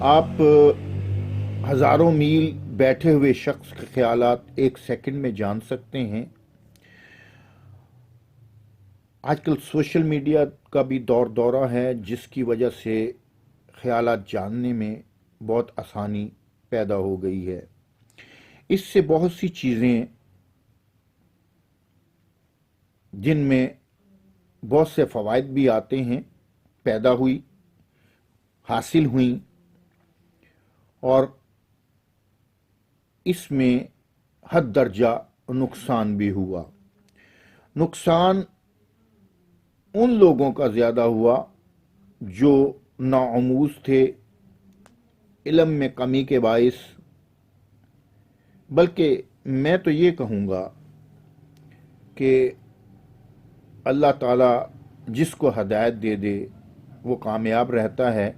آپ ہزاروں میل بیٹھے ہوئے شخص کے خیالات ایک سیکنڈ میں جان سکتے ہیں۔ آج کل سوشل میڈیا کا بھی دورہ ہے، جس کی وجہ سے خیالات جاننے میں بہت آسانی پیدا ہو گئی ہے۔ اس سے بہت سی چیزیں جن میں بہت سے فوائد بھی آتے ہیں پیدا ہوئی، حاصل ہوئیں، اور اس میں حد درجہ نقصان بھی ہوا۔ نقصان ان لوگوں کا زیادہ ہوا جو ناآموز تھے، علم میں کمی کے باعث۔ بلکہ میں تو یہ کہوں گا کہ اللہ تعالیٰ جس کو ہدایت دے دے وہ کامیاب رہتا ہے،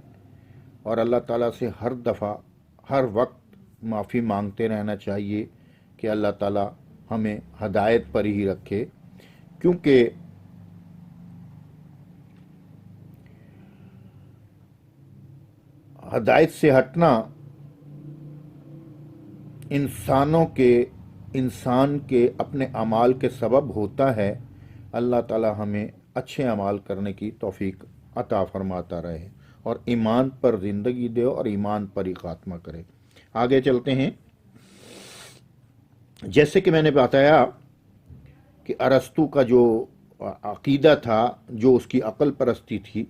اور اللہ تعالیٰ سے ہر دفعہ ہر وقت معافی مانگتے رہنا چاہیے کہ اللہ تعالیٰ ہمیں ہدایت پر ہی رکھے، کیونکہ ہدایت سے ہٹنا انسان کے اپنے اعمال کے سبب ہوتا ہے۔ اللہ تعالیٰ ہمیں اچھے اعمال کرنے کی توفیق عطا فرماتا رہے اور ایمان پر زندگی دے اور ایمان پر ہی خاتمہ کرے۔ آگے چلتے ہیں۔ جیسے کہ میں نے بتایا کہ ارسطو کا جو عقیدہ تھا، جو اس کی عقل پرستی تھی،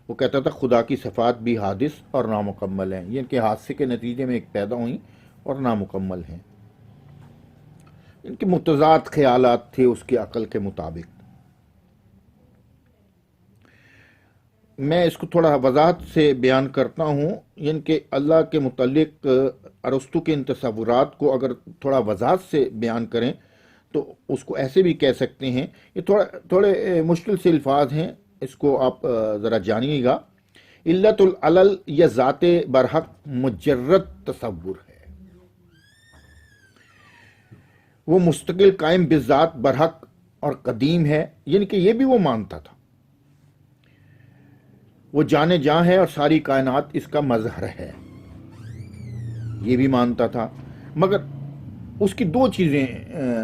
وہ کہتا تھا خدا کی صفات بھی حادث اور نامکمل ہیں، یہ ان کے حادثے کے نتیجے میں ایک پیدا ہوئیں اور نامکمل ہیں۔ ان کے متضاد خیالات تھے اس کی عقل کے مطابق۔ میں اس کو تھوڑا وضاحت سے بیان کرتا ہوں، یعنی کہ اللہ کے متعلق ارسطو کے ان تصورات کو اگر تھوڑا وضاحت سے بیان کریں تو اس کو ایسے بھی کہہ سکتے ہیں، یہ تھوڑے مشکل سے الفاظ ہیں، اس کو آپ ذرا جانیے گا۔ علت العلل یا ذات برحق مجرد تصور ہے، وہ مستقل قائم بذات برحق اور قدیم ہے، یعنی کہ یہ بھی وہ مانتا تھا، وہ جانے جاں ہے اور ساری کائنات اس کا مظہر ہے، یہ بھی مانتا تھا۔ مگر اس کی دو چیزیں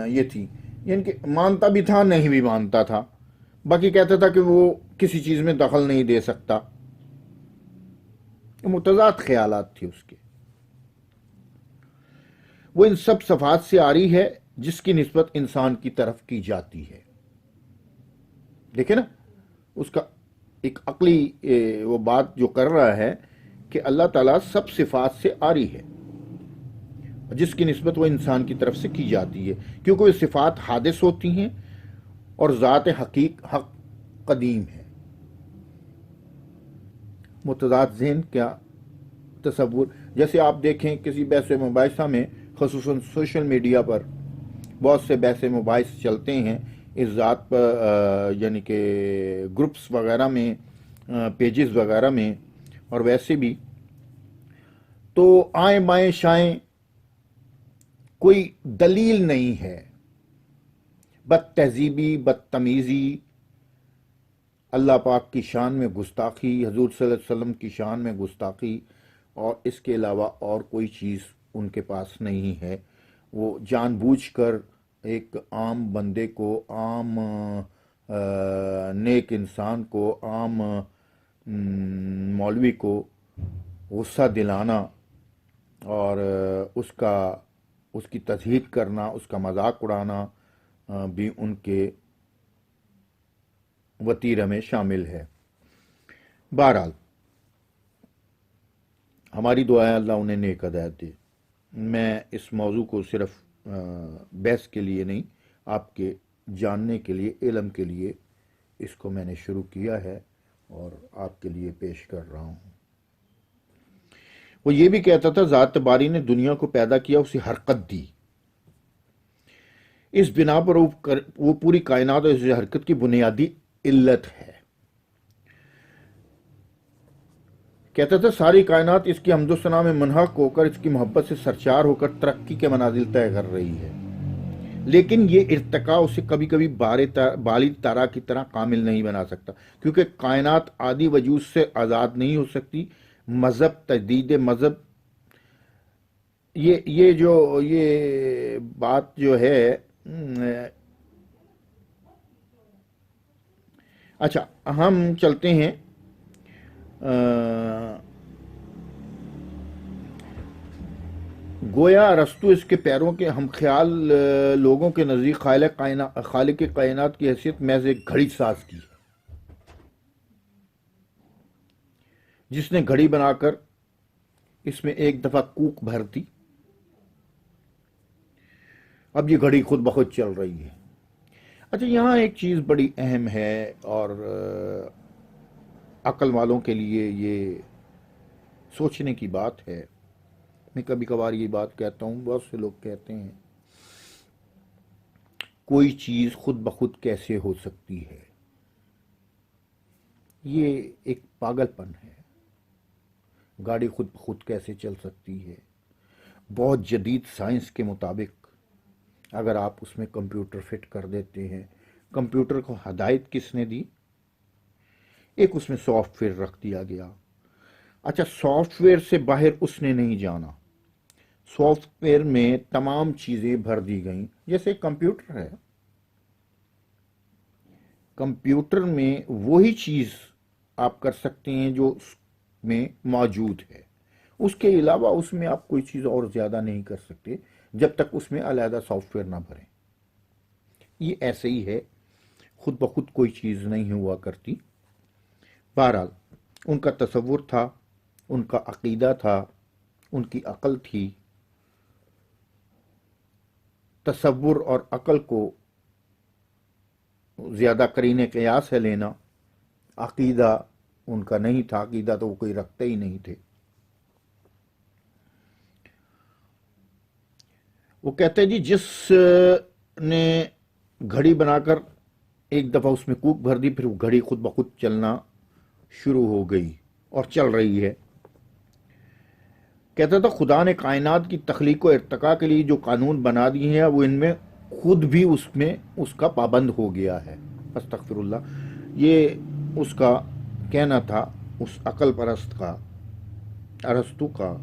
یہ تھی، یعنی کہ مانتا بھی تھا، نہیں بھی مانتا تھا۔ باقی کہتا تھا کہ وہ کسی چیز میں دخل نہیں دے سکتا۔ متضاد خیالات تھے اس کے۔ وہ ان سب صفات سے عاری ہے جس کی نسبت انسان کی طرف کی جاتی ہے۔ دیکھیں نا، اس کا ایک عقلی وہ بات جو کر رہا ہے کہ اللہ تعالیٰ سب صفات سے عاری ہے جس کی نسبت وہ انسان کی طرف سے کی جاتی ہے، کیونکہ وہ صفات حادث ہوتی ہیں اور ذات حق قدیم ہے۔ متضاد ذہن کیا تصور، جیسے آپ دیکھیں کسی بحث مباحثہ میں، خصوصاً سوشل میڈیا پر بہت سے بحث مباحث چلتے ہیں اس ذات پر، یعنی کہ گروپس وغیرہ میں، پیجز وغیرہ میں، اور ویسے بھی تو آئیں بائیں شائیں کوئی دلیل نہیں ہے، بد تہذیبی، بدتمیزی، اللہ پاک کی شان میں گستاخی، حضور صلی اللہ علیہ وسلم کی شان میں گستاخی، اور اس کے علاوہ اور کوئی چیز ان کے پاس نہیں ہے۔ وہ جان بوجھ کر ایک عام بندے کو، عام نیک انسان کو، عام مولوی کو غصہ دلانا اور اس کی تضحیک کرنا، اس کا مذاق اڑانا بھی ان کے وتیرہ میں شامل ہے۔ بہرحال ہماری دعا ہے اللہ انہیں نیک ہدایت دے۔ میں اس موضوع کو صرف بحث کے لیے نہیں، آپ کے جاننے کے لیے، علم کے لیے اس کو میں نے شروع کیا ہے اور آپ کے لیے پیش کر رہا ہوں۔ وہ یہ بھی کہتا تھا ذات باری نے دنیا کو پیدا کیا، اسے حرکت دی، اس بنا پر وہ پوری کائنات اور اس حرکت کی بنیادی علت ہے۔ کہتا تھا ساری کائنات اس کی حمد و ثنا میں منہک ہو کر، اس کی محبت سے سرشار ہو کر ترقی کے منازل طے کر رہی ہے، لیکن یہ ارتقاء اسے کبھی کبھی بالغ تارا کی طرح کامل نہیں بنا سکتا، کیونکہ کائنات عادی وجود سے آزاد نہیں ہو سکتی، مذہب، تجدید مذہب، یہ بات جو ہے، اچھا ہم چلتے ہیں گویا ارسطو اس کے پیروں کے ہم خیال لوگوں کے نزدیک خالق کائنات کی حیثیت محض ایک گھڑی ساز کی ہے، جس نے گھڑی بنا کر اس میں ایک دفعہ کوک بھر دی، اب یہ گھڑی خود بخود چل رہی ہے۔ اچھا یہاں ایک چیز بڑی اہم ہے اور عقل والوں کے لیے یہ سوچنے کی بات ہے، میں کبھی کبھار یہ بات کہتا ہوں، بہت سے لوگ کہتے ہیں کوئی چیز خود بخود کیسے ہو سکتی ہے، یہ ایک پاگل پن ہے، گاڑی خود بخود کیسے چل سکتی ہے؟ بہت جدید سائنس کے مطابق اگر آپ اس میں کمپیوٹر فٹ کر دیتے ہیں، کمپیوٹر کو ہدایت کس نے دی؟ ایک اس میں سافٹ ویئر رکھ دیا گیا، اچھا سافٹ ویئر سے باہر اس نے نہیں جانا، سافٹ ویئر میں تمام چیزیں بھر دی گئیں، جیسے کمپیوٹر ہے، کمپیوٹر میں وہی چیز آپ کر سکتے ہیں جو اس میں موجود ہے، اس کے علاوہ اس میں آپ کوئی چیز اور زیادہ نہیں کر سکتے جب تک اس میں علیحدہ سافٹ ویئر نہ بھریں۔ یہ ایسے ہی ہے، خود بخود کوئی چیز نہیں ہوا کرتی۔ بہرحال ان کا تصور تھا، ان کا عقیدہ تھا، ان کی عقل تھی، تصور اور عقل کو زیادہ قرین قیاس ہے لینا، عقیدہ ان کا نہیں تھا، عقیدہ تو وہ کوئی رکھتے ہی نہیں تھے۔ وہ کہتے ہیں جی جس نے گھڑی بنا کر ایک دفعہ اس میں کوک بھر دی، پھر وہ گھڑی خود بخود چلنا شروع ہو گئی اور چل رہی ہے۔ کہتا تھا خدا نے کائنات کی تخلیق و ارتقاء کے لیے جو قانون بنا دیے ہیں وہ ان میں خود بھی اس کا پابند ہو گیا ہے۔ استغفر اللہ، یہ اس کا کہنا تھا، اس عقل پرست کا، ارسطو کا۔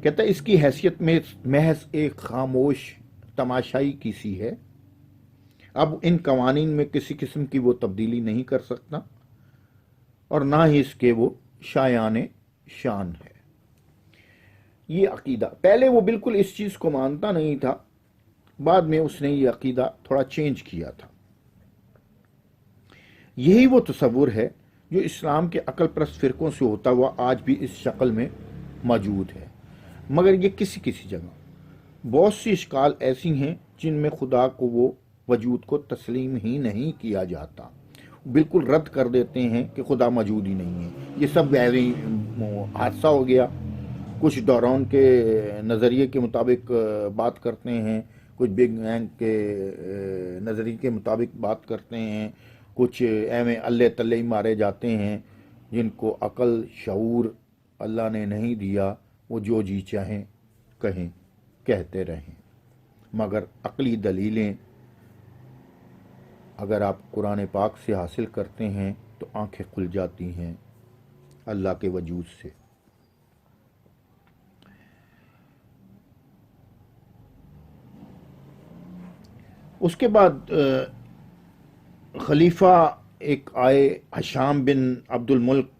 کہتا ہے اس کی حیثیت میں محض ایک خاموش تماشائی کی سی ہے، اب ان قوانین میں کسی قسم کی وہ تبدیلی نہیں کر سکتا اور نہ ہی اس کے وہ شایان شان ہے۔ یہ عقیدہ، پہلے وہ بالکل اس چیز کو مانتا نہیں تھا، بعد میں اس نے یہ عقیدہ تھوڑا چینج کیا تھا۔ یہی وہ تصور ہے جو اسلام کے عقل پرست فرقوں سے ہوتا ہوا آج بھی اس شکل میں موجود ہے، مگر یہ کسی جگہ بہت سی اشکال ایسی ہیں جن میں خدا کو وہ وجود کو تسلیم ہی نہیں کیا جاتا، بالکل رد کر دیتے ہیں کہ خدا موجود ہی نہیں ہے، یہ سب حادثہ ہو گیا۔ کچھ دوران کے نظریے کے مطابق بات کرتے ہیں، کچھ بگ بینگ کے نظریے کے مطابق بات کرتے ہیں، کچھ ایویں اللہ تلے مارے جاتے ہیں جن کو عقل شعور اللہ نے نہیں دیا، وہ جو جی چاہیں کہیں کہتے رہیں، مگر عقلی دلیلیں اگر آپ قرآن پاک سے حاصل کرتے ہیں تو آنکھیں کھل جاتی ہیں اللہ کے وجود سے۔ اس کے بعد خلیفہ ایک آئے، ہشام بن عبد الملک،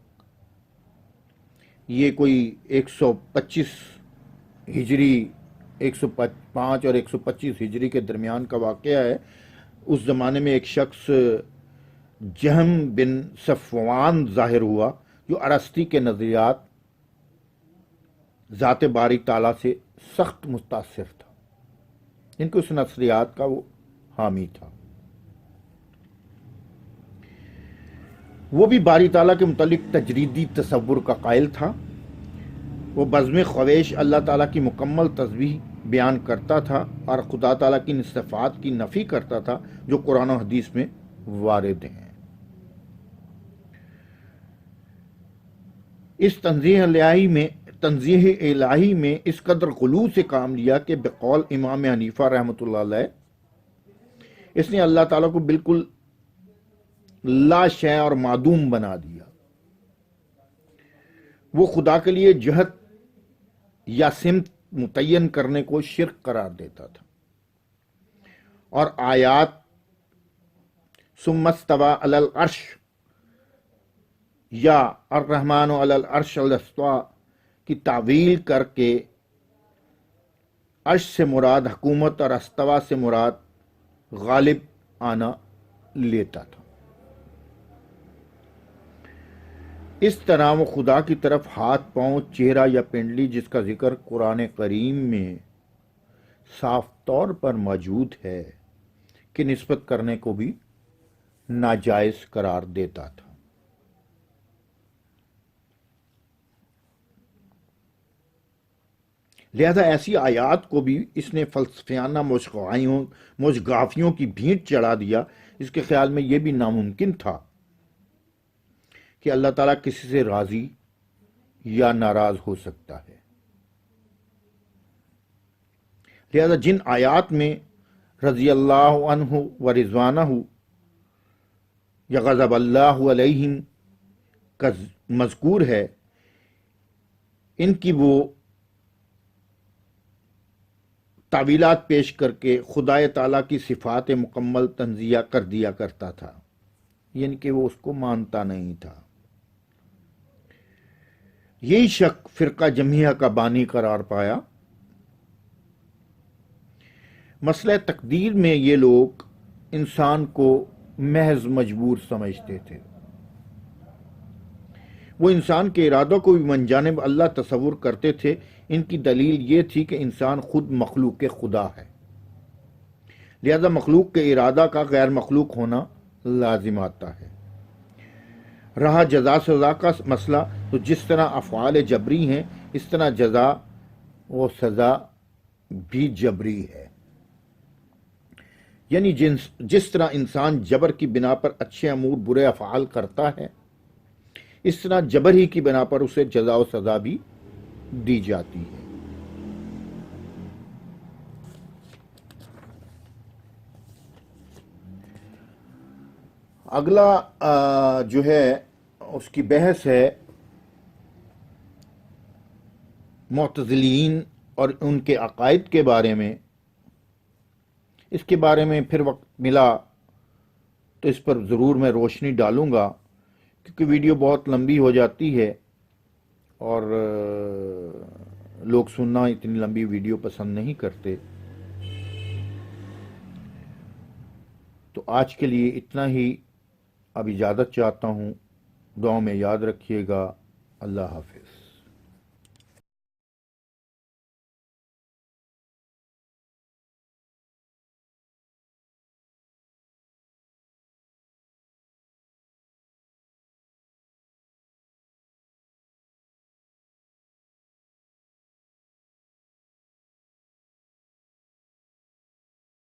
یہ کوئی 125 ہجری، 105 اور 125 ہجری کے درمیان کا واقعہ ہے۔ اس زمانے میں ایک شخص جہم بن صفوان ظاہر ہوا جو ارسطی کے نظریات ذات باری تعالیٰ سے سخت متاثر تھا، ان کو اس نظریات کا وہ حامی تھا۔ وہ بھی باری تعالیٰ کے متعلق تجریدی تصور کا قائل تھا، وہ بزم خویش اللہ تعالیٰ کی مکمل تسبیح بیان کرتا تھا اور خدا تعالیٰ کی صفات کی نفی کرتا تھا جو قرآن و حدیث میں وارد ہیں۔ اس تنزیہ الہی میں اس قدر غلو سے کام لیا کہ بقول امام حنیفہ رحمۃ اللہ علیہ، اس نے اللہ تعالیٰ کو بالکل لا شے اور معدوم بنا دیا۔ وہ خدا کے لیے جہت یا سمت متعین کرنے کو شرک قرار دیتا تھا، اور آیات ثم استوى علی العرش یا الرحمن علی العرش استوى کی تعویل کر کے عرش سے مراد حکومت اور استوا سے مراد غالب آنا لیتا تھا۔ اس طرح وہ خدا کی طرف ہاتھ، پاؤں، چہرہ یا پنڈلی جس کا ذکر قرآن کریم میں صاف طور پر موجود ہے کہ نسبت کرنے کو بھی ناجائز قرار دیتا تھا۔ لہذا ایسی آیات کو بھی اس نے فلسفیانہ موشگافیوں کی بھینٹ چڑھا دیا۔ اس کے خیال میں یہ بھی ناممکن تھا کہ اللہ تعالیٰ کسی سے راضی یا ناراض ہو سکتا ہے۔ لہذا جن آیات میں رضی اللہ عنہ و رضوانہ یا غضب اللہ علیہم کا مذکور ہے، ان کی وہ تعویلات پیش کر کے خدا تعالیٰ کی صفات مکمل تنزیہ کر دیا کرتا تھا، یعنی کہ وہ اس کو مانتا نہیں تھا۔ یہی شک فرقہ جمعیہ کا بانی قرار پایا۔ مسئلہ تقدیر میں یہ لوگ انسان کو محض مجبور سمجھتے تھے۔ وہ انسان کے ارادوں کو بھی من جانب اللہ تصور کرتے تھے۔ ان کی دلیل یہ تھی کہ انسان خود مخلوق خدا ہے، لہذا مخلوق کے ارادہ کا غیر مخلوق ہونا لازم آتا ہے۔ رہا جزا سزا کا مسئلہ، تو جس طرح افعال جبری ہیں اس طرح جزا و سزا بھی جبری ہے، یعنی جس طرح انسان جبر کی بنا پر اچھے امور برے افعال کرتا ہے، اس طرح جبر ہی کی بنا پر اسے جزا و سزا بھی دی جاتی ہے۔ اگلا جو ہے اس کی بحث ہے معتزلین اور ان کے عقائد کے بارے میں۔ اس کے بارے میں پھر وقت ملا تو اس پر ضرور میں روشنی ڈالوں گا، کیونکہ ویڈیو بہت لمبی ہو جاتی ہے اور لوگ سننا اتنی لمبی ویڈیو پسند نہیں کرتے۔ تو آج کے لیے اتنا ہی، اب اجازت چاہتا ہوں، دعاؤں میں یاد رکھیے گا۔ اللہ حافظ۔